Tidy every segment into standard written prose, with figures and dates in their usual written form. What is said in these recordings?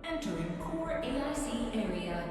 Entering core AIC area.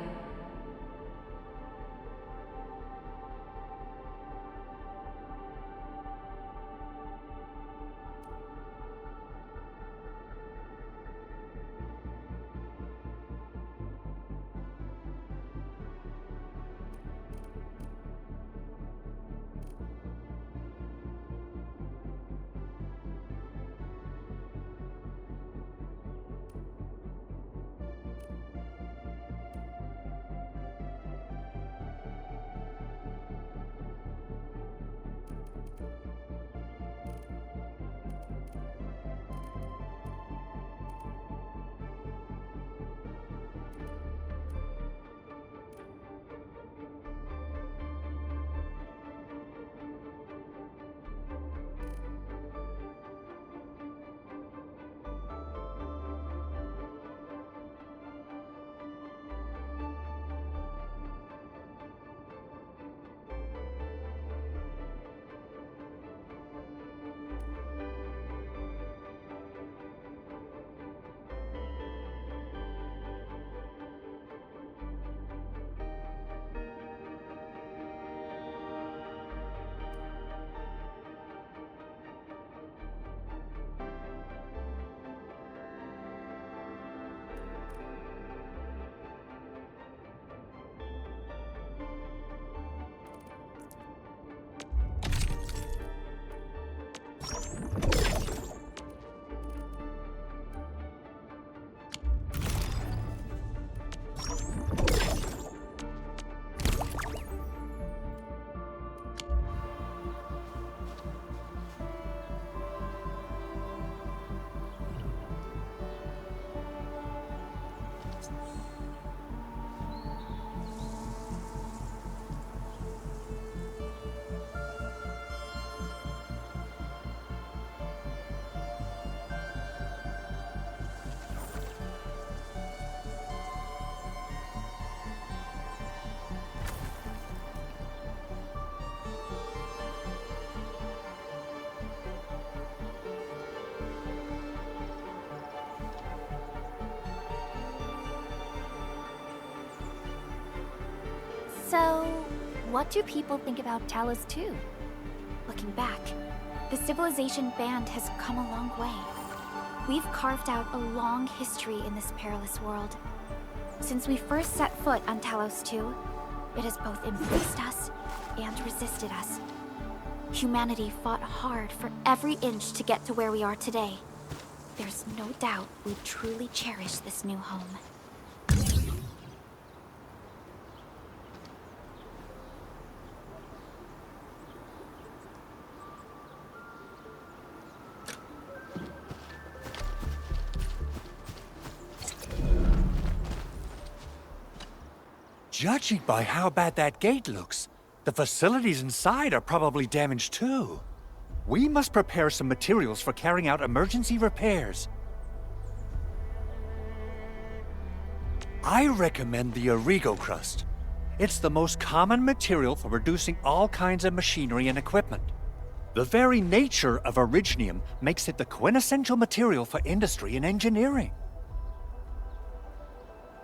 So, what do people think about Talos 2? Looking back, the Civilization band has come a long way. We've carved out a long history in this perilous world. Since we first set foot on Talos 2, it has both embraced us and resisted us. Humanity fought hard for every inch to get to where we are today. There's no doubt we truly cherish this new home. Judging by how bad that gate looks, the facilities inside are probably damaged too. We must prepare some materials for carrying out emergency repairs. I recommend the Origo crust. It's the most common material for producing all kinds of machinery and equipment. The very nature of originium makes it the quintessential material for industry and engineering.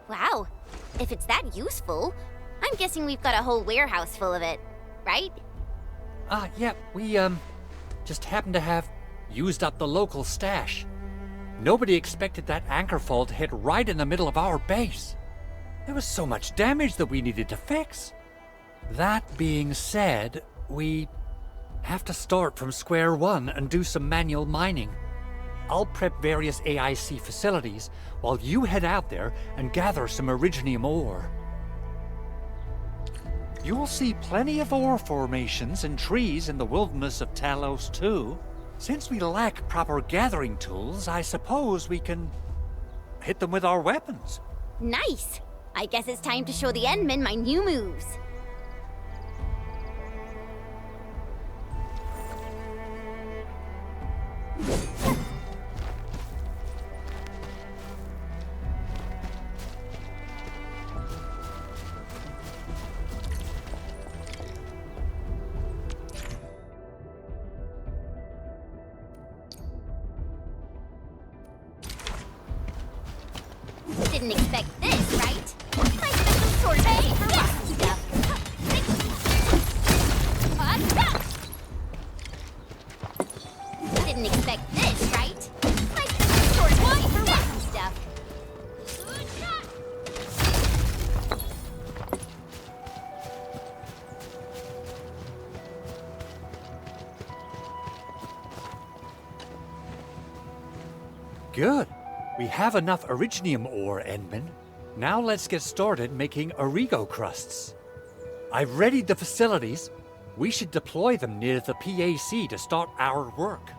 Wow, if it's that useful, I'm guessing we've got a whole warehouse full of it, right? Yeah, we, just happen to have used up the local stash. Nobody expected that anchor fall to hit right in the middle of our base. There was so much damage that we needed to fix. That being said, we have to start from square one and do some manual mining. I'll prep various AIC facilities while you head out there and gather some originium ore. You'll see plenty of ore formations and trees in the wilderness of Talos too. Since we lack proper gathering tools, I suppose we can hit them with our weapons. Nice! I guess it's time to show the Endmen my new moves. Didn't expect this, right? My special sword made for rocky stuff. Didn't expect this, right? My special sword made for rocky stuff. Good. We have enough Originium ore, Endman. Now let's get started making Origo crusts. I've readied the facilities. We should deploy them near the PAC to start our work.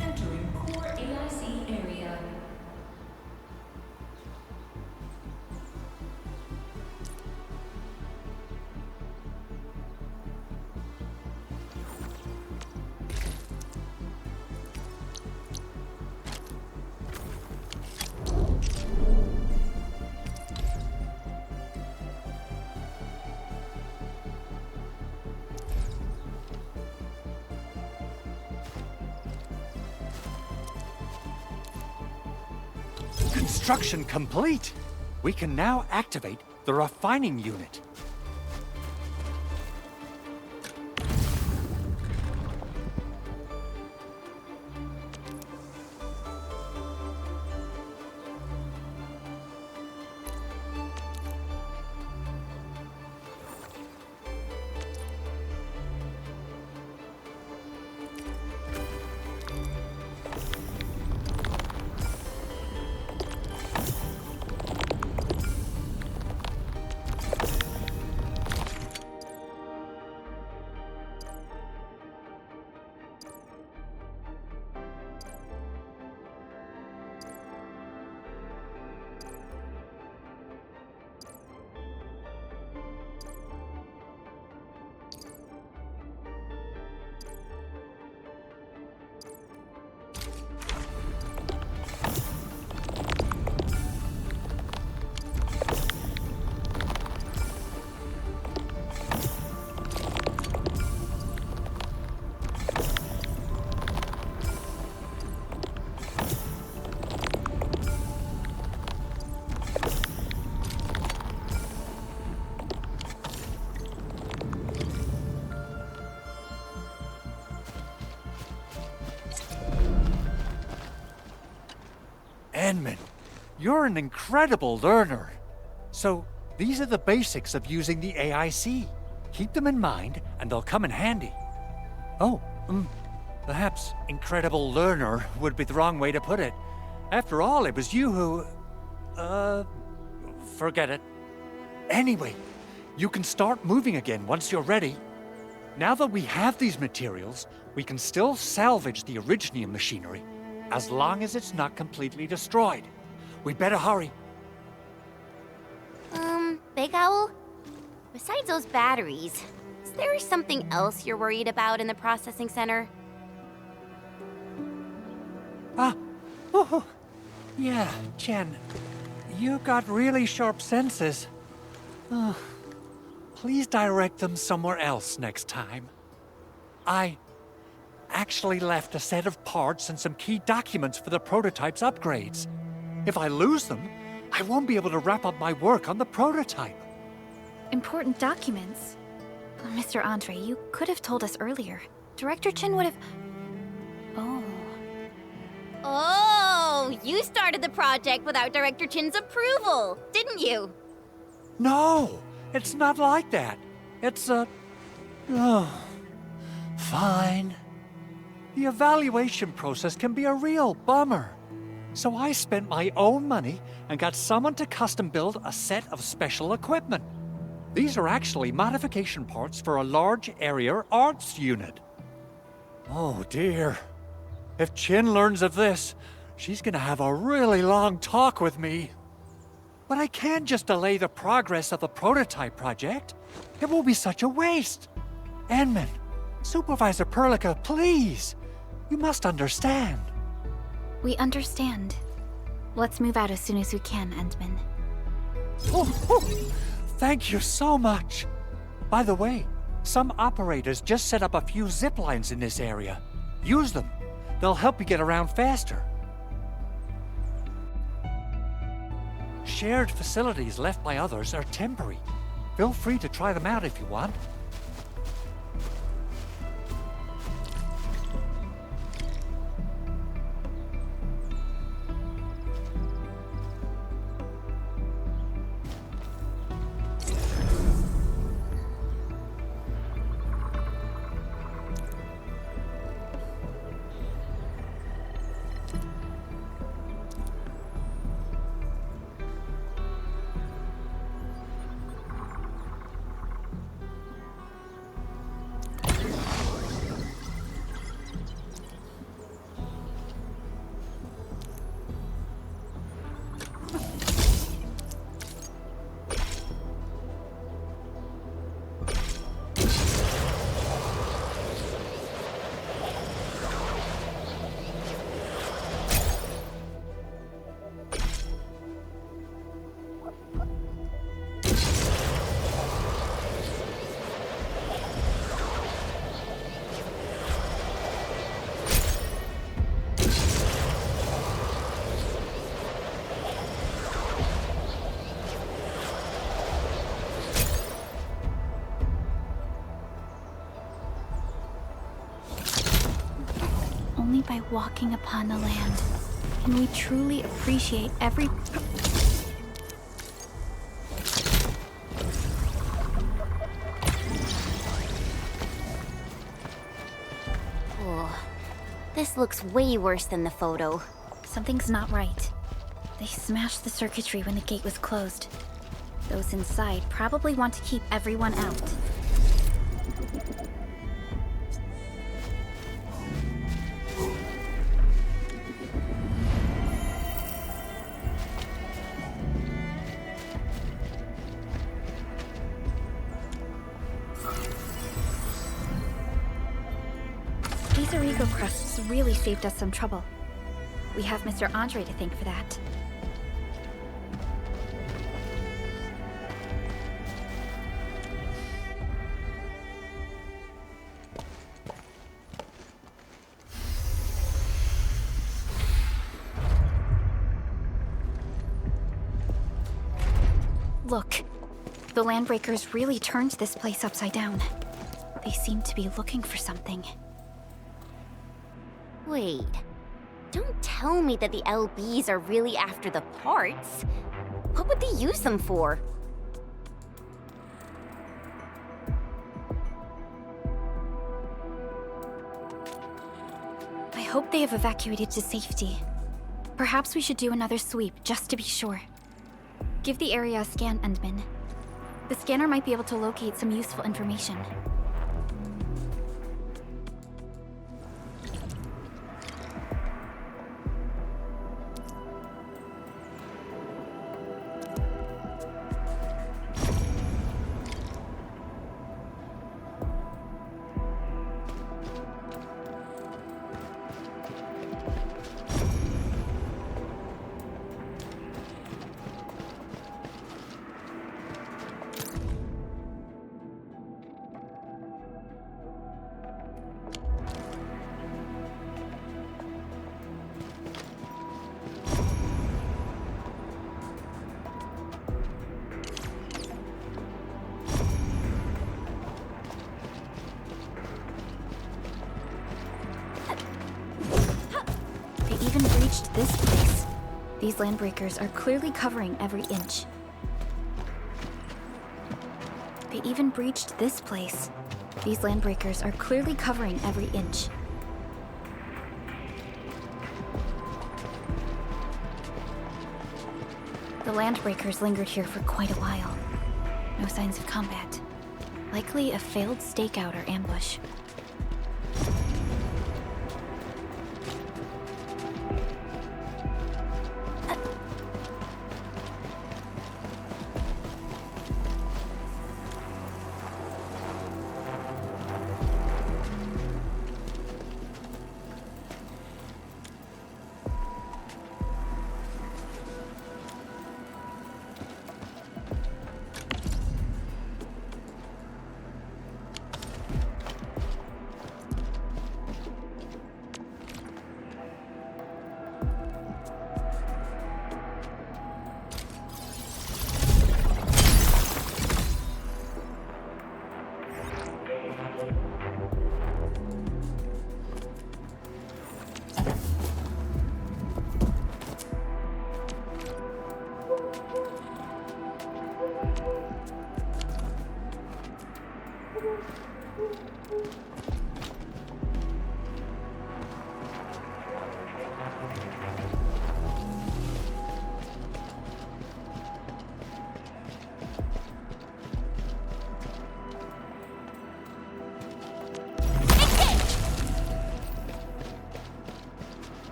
Entering core AIC area. Construction complete! We can now activate the refining unit. Endman, you're an incredible learner. So, these are the basics of using the AIC. Keep them in mind, and they'll come in handy. Oh, perhaps incredible learner would be the wrong way to put it. After all, it was you who... forget it. Anyway, you can start moving again once you're ready. Now that we have these materials, we can still salvage the Originium machinery, as long as it's not completely destroyed. We better hurry. Big Owl? Besides those batteries, is there something else you're worried about in the processing center? Yeah, Jen. You got really sharp senses. Please direct them somewhere else next time. I actually left a set of parts and some key documents for the prototype's upgrades. If I lose them, I won't be able to wrap up my work on the prototype. Important documents? Mr. Andre, you could have told us earlier. Director Chin would have... Oh. Oh, you started the project without Director Chin's approval, didn't you? No, it's not like that. It's fine. The evaluation process can be a real bummer. So I spent my own money and got someone to custom build a set of special equipment. These are actually modification parts for a large area arts unit. Oh dear. If Chin learns of this, she's gonna have a really long talk with me. But I can't just delay the progress of the prototype project. It will be such a waste. Enman, Supervisor Perlica, please. You must understand. We understand. Let's move out as soon as we can, Endman. Oh, thank you so much. By the way, some operators just set up a few zip lines in this area. Use them. They'll help you get around faster. Shared facilities left by others are temporary. Feel free to try them out if you want. Only by walking upon the land can we truly appreciate every... Oh, this looks way worse than the photo. Something's not right. They smashed the circuitry when the gate was closed. Those inside probably want to keep everyone out. These Origo crusts really saved us some trouble. We have Mr. Andre to thank for that. Look, the Landbreakers really turned this place upside down. They seem to be looking for something. Wait, don't tell me that the LBs are really after the parts. What would they use them for? I hope they have evacuated to safety. Perhaps we should do another sweep, just to be sure. Give the area a scan, Endman. The scanner might be able to locate some useful information. Even breached this place. These Landbreakers are clearly covering every inch. They even breached this place. These Landbreakers are clearly covering every inch. The Landbreakers lingered here for quite a while. No signs of combat. Likely a failed stakeout or ambush.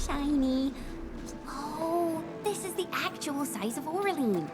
shiny. Oh, this is the actual size of Oraline.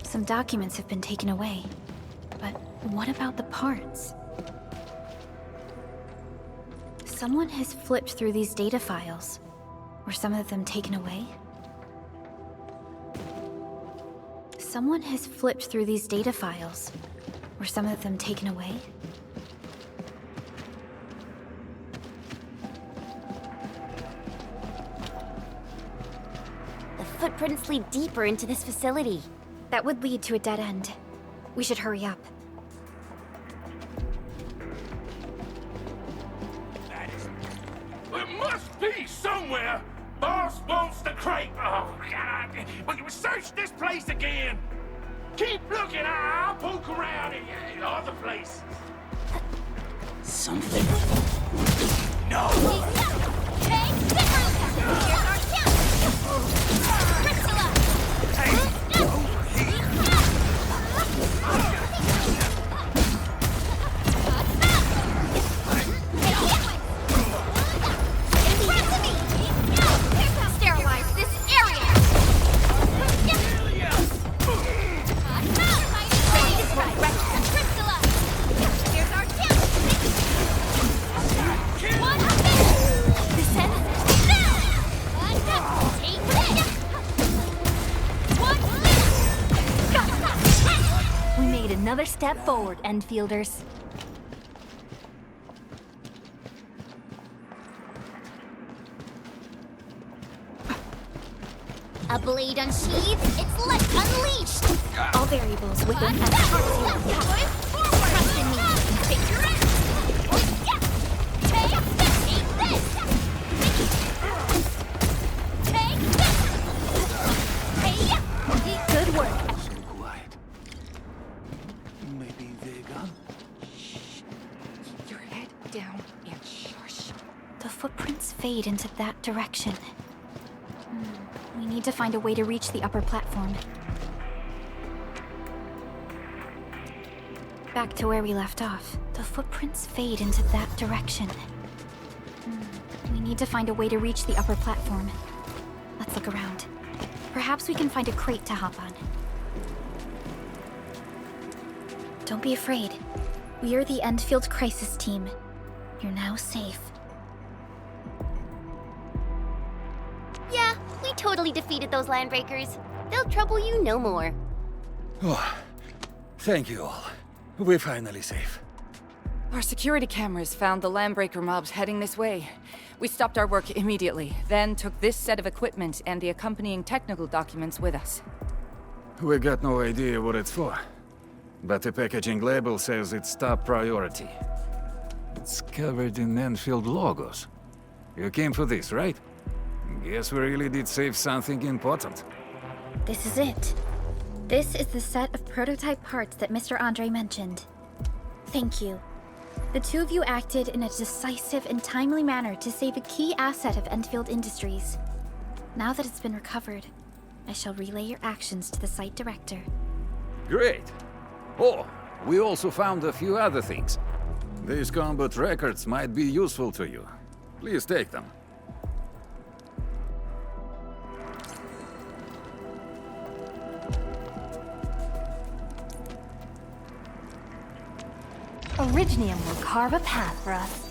Some documents have been taken away. But what about the parts? Someone has flipped through these data files. Were some of them taken away? Someone has flipped through these data files. Were some of them taken away? The footprints lead deeper into this facility. That would lead to a dead end. We should hurry up. There must be somewhere! Boss wants the crate! Oh, God! We can search this place again! Keep looking! I'll poke around in other places. Something. No! Sterilize this area! Here's our chance! This end? We made another step forward, Endfielders. A blade unsheathed, its light unleashed! All variables within a target. Trust in me! Take your ass! Take this! Take this! Take this! Good work! So quiet. Maybe they're gone? Keep your head down and shush. The footprints fade into that direction. We need to find a way to reach the upper platform. Back to where we left off. The footprints fade into that direction. We need to find a way to reach the upper platform. Let's look around. Perhaps we can find a crate to hop on. Don't be afraid. We are the Endfield Crisis Team. You're now safe. Yeah, we totally defeated those landbreakers. They'll trouble you no more. Oh, thank you all. We're finally safe. Our security cameras found the Landbreaker mobs heading this way. We stopped our work immediately, then took this set of equipment and the accompanying technical documents with us. We got no idea what it's for. But the packaging label says it's top priority. It's covered in Endfield logos. You came for this, right? Guess we really did save something important. This is it. This is the set of prototype parts that Mr. Andre mentioned. Thank you. The two of you acted in a decisive and timely manner to save a key asset of Endfield Industries. Now that it's been recovered, I shall relay your actions to the site director. Great. Oh, we also found a few other things. These combat records might be useful to you. Please take them. Originium will carve a path for us.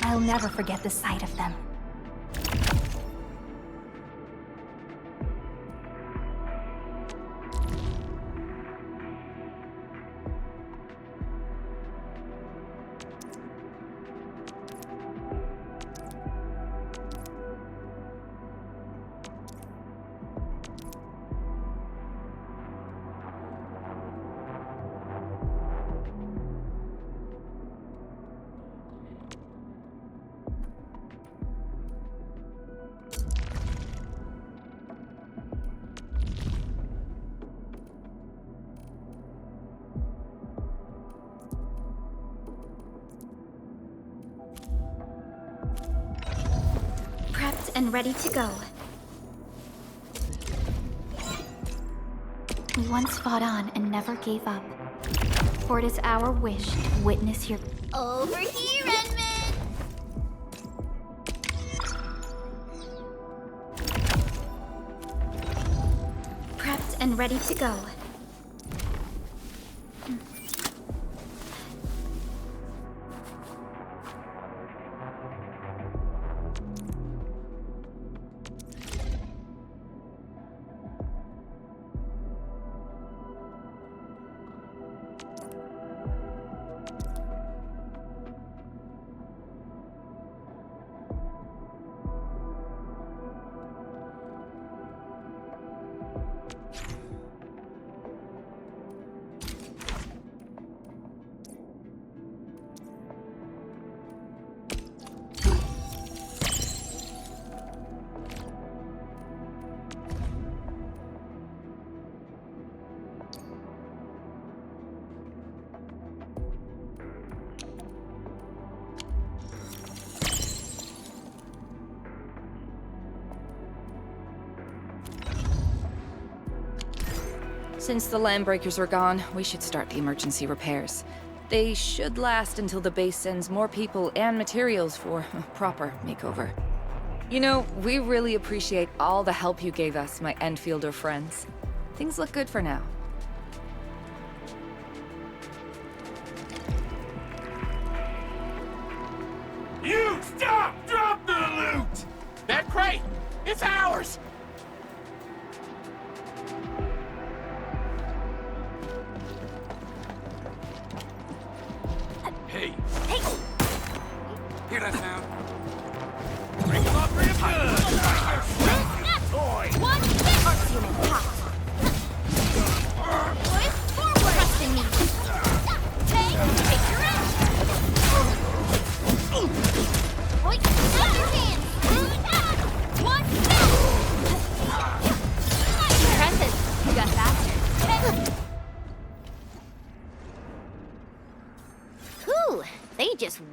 I'll never forget the sight of them. And ready to go. We once fought on and never gave up. For it is our wish to witness your... Over here, Edmund! Prepped and ready to go. Since the Landbreakers are gone, we should start the emergency repairs. They should last until the base sends more people and materials for a proper makeover. You know, we really appreciate all the help you gave us, my Endfielder friends. Things look good for now. You stop! Drop the loot! That crate! It's ours! Hey! Hey! Hear that sound? Bring them up real good! Toy! One hit! Human pop! Boys, forward! Trust in me! Take your ass! Boy, out your hands! One hit! Impressive! You got faster.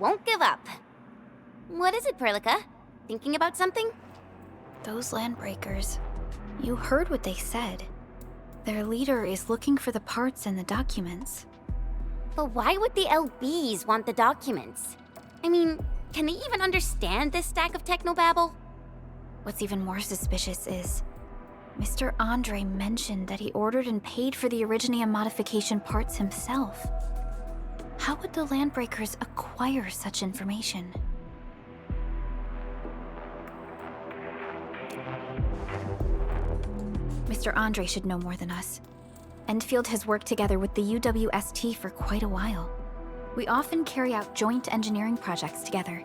won't give up. What is it, Perlica? Thinking about something? Those landbreakers. You heard what they said. Their leader is looking for the parts and the documents. But why would the LBs want the documents? I mean, can they even understand this stack of technobabble? What's even more suspicious is Mr. Andre mentioned that he ordered and paid for the Originium modification parts himself. How would the landbreakers acquire such information? Mr. Andre should know more than us. Endfield has worked together with the UWST for quite a while. We often carry out joint engineering projects together.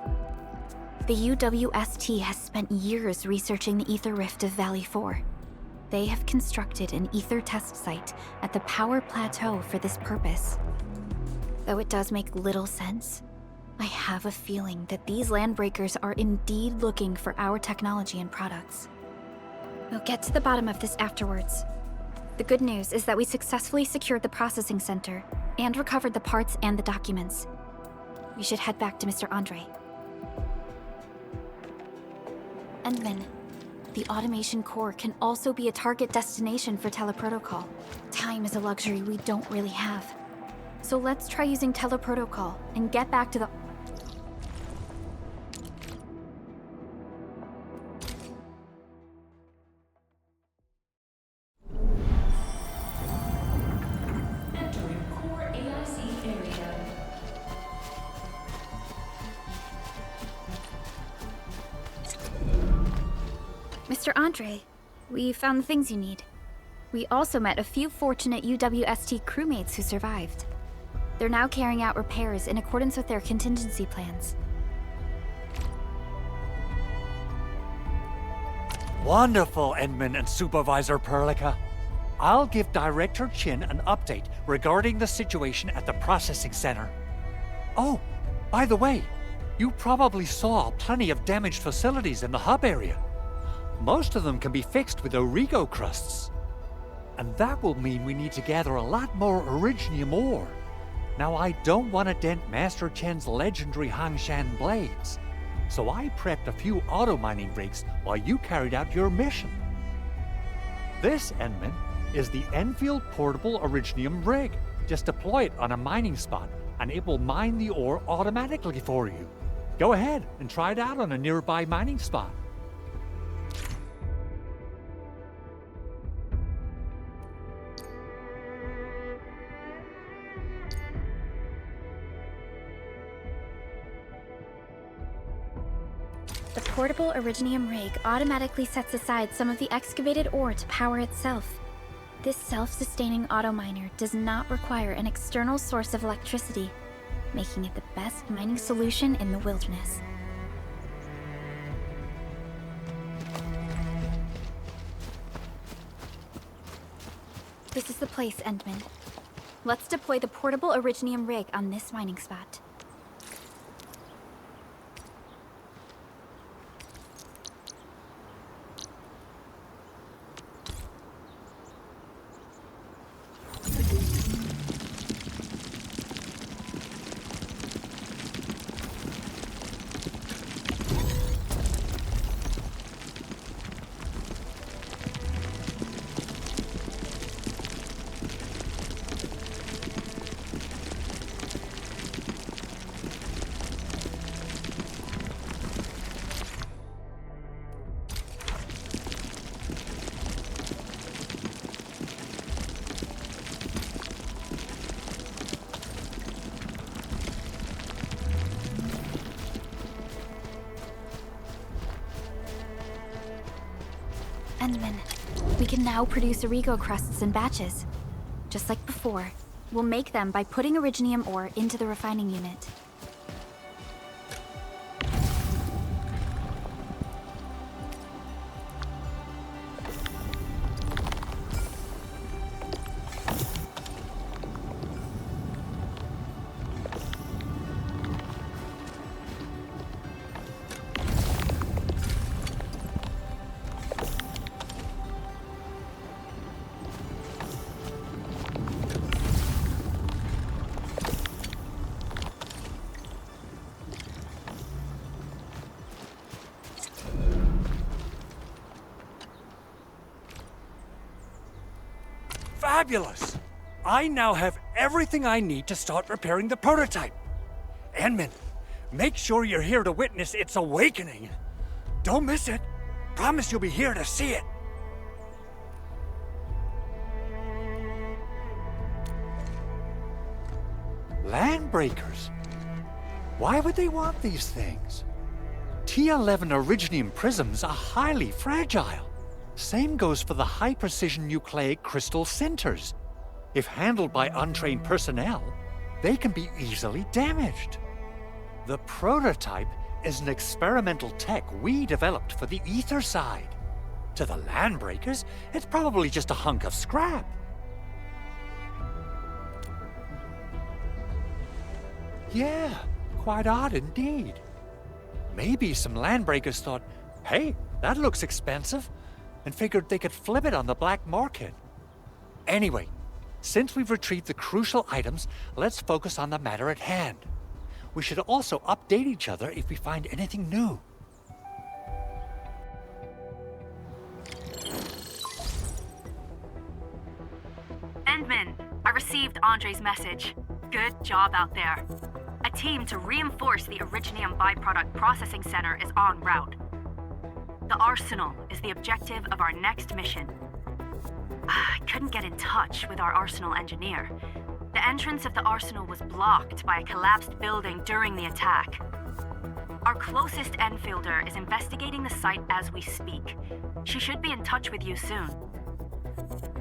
The UWST has spent years researching the ether rift of Valley 4. They have constructed an ether test site at the power plateau for this purpose. Though it does make little sense, I have a feeling that these landbreakers are indeed looking for our technology and products. We'll get to the bottom of this afterwards. The good news is that we successfully secured the processing center and recovered the parts and the documents. We should head back to Mr. Andre. Endman, the automation core can also be a target destination for teleprotocol. Time is a luxury we don't really have. So let's try using teleprotocol and get back to the... Entering core AIC area. Mr. Andre, we found the things you need. We also met a few fortunate UWST crewmates who survived. They're now carrying out repairs in accordance with their contingency plans. Wonderful, Endman and Supervisor Perlica. I'll give Director Chin an update regarding the situation at the processing center. Oh, by the way, you probably saw plenty of damaged facilities in the hub area. Most of them can be fixed with Origo crusts. And that will mean we need to gather a lot more Originium ore. Now, I don't want to dent Master Chen's legendary Hangshan blades, so I prepped a few auto mining rigs while you carried out your mission. This, Endman, is the Endfield Portable Originium rig. Just deploy it on a mining spot, and it will mine the ore automatically for you. Go ahead and try it out on a nearby mining spot. The portable Originium rig automatically sets aside some of the excavated ore to power itself. This self-sustaining auto miner does not require an external source of electricity, making it the best mining solution in the wilderness. This is the place, Endman. Let's deploy the portable Originium rig on this mining spot. Endman, we can now produce Origo crusts in batches. Just like before, we'll make them by putting Originium ore into the refining unit. fabulous! I now have everything I need to start repairing the prototype. Enman, make sure you're here to witness its awakening. Don't miss it. Promise you'll be here to see it. Landbreakers? Why would they want these things? T11 Originium prisms are highly fragile. Same goes for the high-precision nucleic crystal centers. If handled by untrained personnel, they can be easily damaged. The prototype is an experimental tech we developed for the ether side. To the Landbreakers, it's probably just a hunk of scrap. Yeah, quite odd indeed. Maybe some Landbreakers thought, hey, that looks expensive, and figured they could flip it on the black market. Anyway, since we've retrieved the crucial items, let's focus on the matter at hand. We should also update each other if we find anything new. Endman, I received Andre's message. Good job out there. A team to reinforce the Originium byproduct processing center is en route. The Arsenal is the objective of our next mission. I couldn't get in touch with our Arsenal engineer. The entrance of the Arsenal was blocked by a collapsed building during the attack. Our closest Enfielder is investigating the site as we speak. She should be in touch with you soon.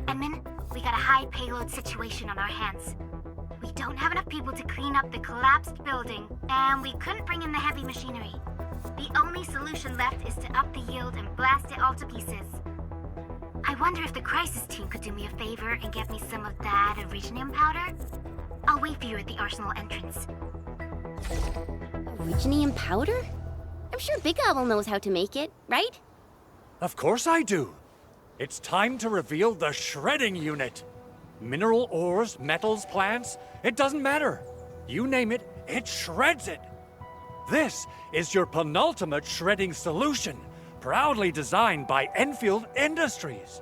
Edmund, we got a high payload situation on our hands. We don't have enough people to clean up the collapsed building, and we couldn't bring in the heavy machinery. The only solution left is to up the yield and blast it all to pieces. I wonder if the crisis team could do me a favor and get me some of that Originium powder? I'll wait for you at the Arsenal entrance. Originium powder? I'm sure Big Owl knows how to make it, right? Of course I do. It's time to reveal the shredding unit. Mineral ores, metals, plants, it doesn't matter. You name it, it shreds it. This is your penultimate shredding solution, proudly designed by Endfield Industries.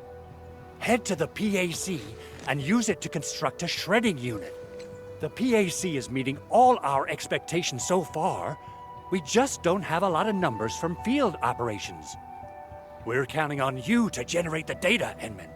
Head to the PAC and use it to construct a shredding unit. The PAC is meeting all our expectations so far. We just don't have a lot of numbers from field operations. We're counting on you to generate the data, Enman.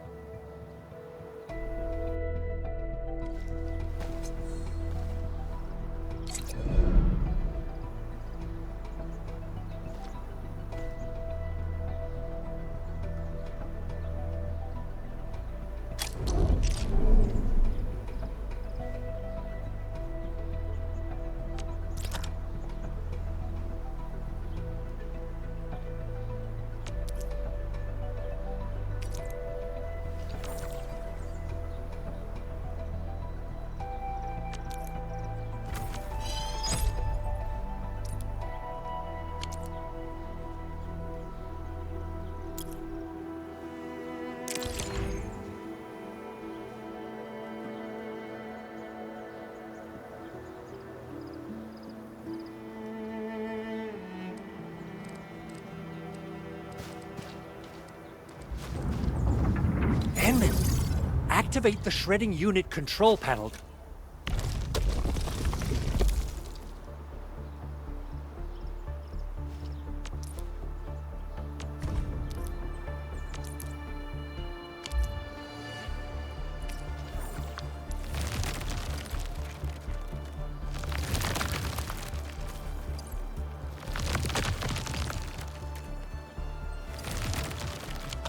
Activate the shredding unit control panel.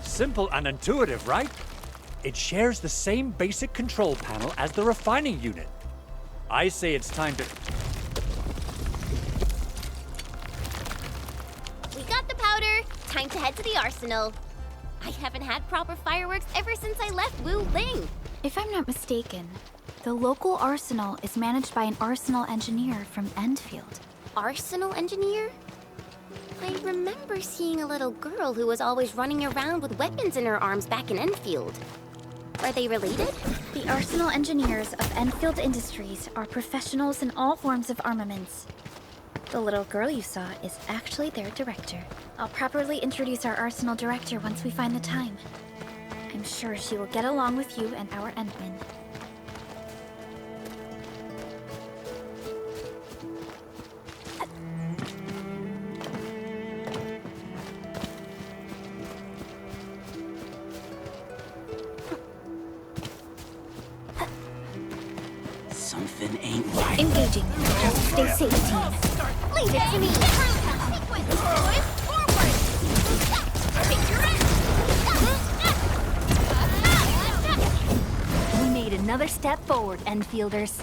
Simple and intuitive, right? It shares the same basic control panel as the refining unit. I say it's time to... We got the powder. Time to head to the Arsenal. I haven't had proper fireworks ever since I left Wu Ling. If I'm not mistaken, the local arsenal is managed by an arsenal engineer from Endfield. Arsenal engineer? I remember seeing a little girl who was always running around with weapons in her arms back in Enfield. Are they related? The arsenal engineers of Endfield Industries are professionals in all forms of armaments. The little girl you saw is actually their director. I'll properly introduce our arsenal director once we find the time. I'm sure she will get along with you and our Endman. Something ain't right. Engaging. Stay safe, team. Leave it to me! We made another step forward, Enfielders.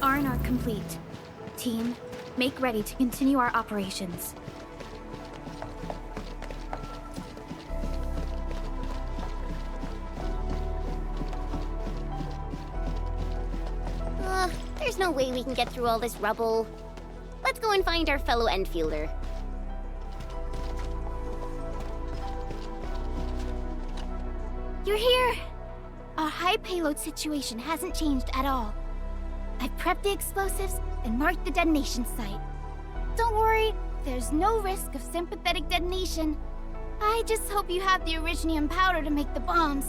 Are complete. Team, make ready to continue our operations. There's no way we can get through all this rubble. Let's go and find our fellow Endfielder. You're here! Our high payload situation hasn't changed at all. I've prepped the explosives and marked the detonation site. Don't worry, there's no risk of sympathetic detonation. I just hope you have the Originium powder to make the bombs.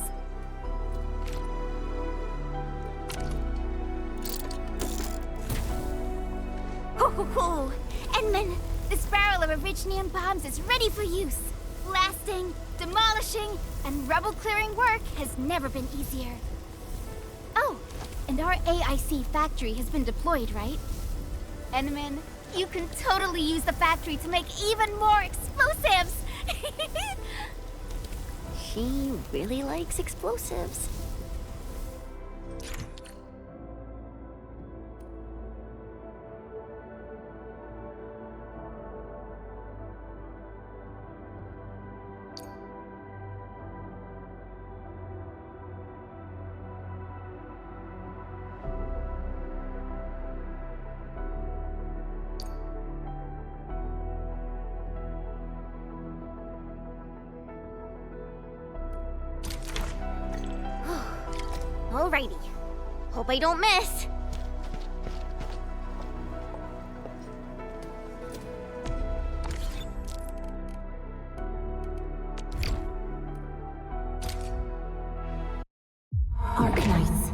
Ho ho ho! Endman, this barrel of Originium bombs is ready for use. Blasting, demolishing, and rubble-clearing work has never been easier. Oh, and our AIC factory has been deployed, right? Endman, you can totally use the factory to make even more explosives! She really likes explosives. Alrighty. Hope I don't miss. Arknights.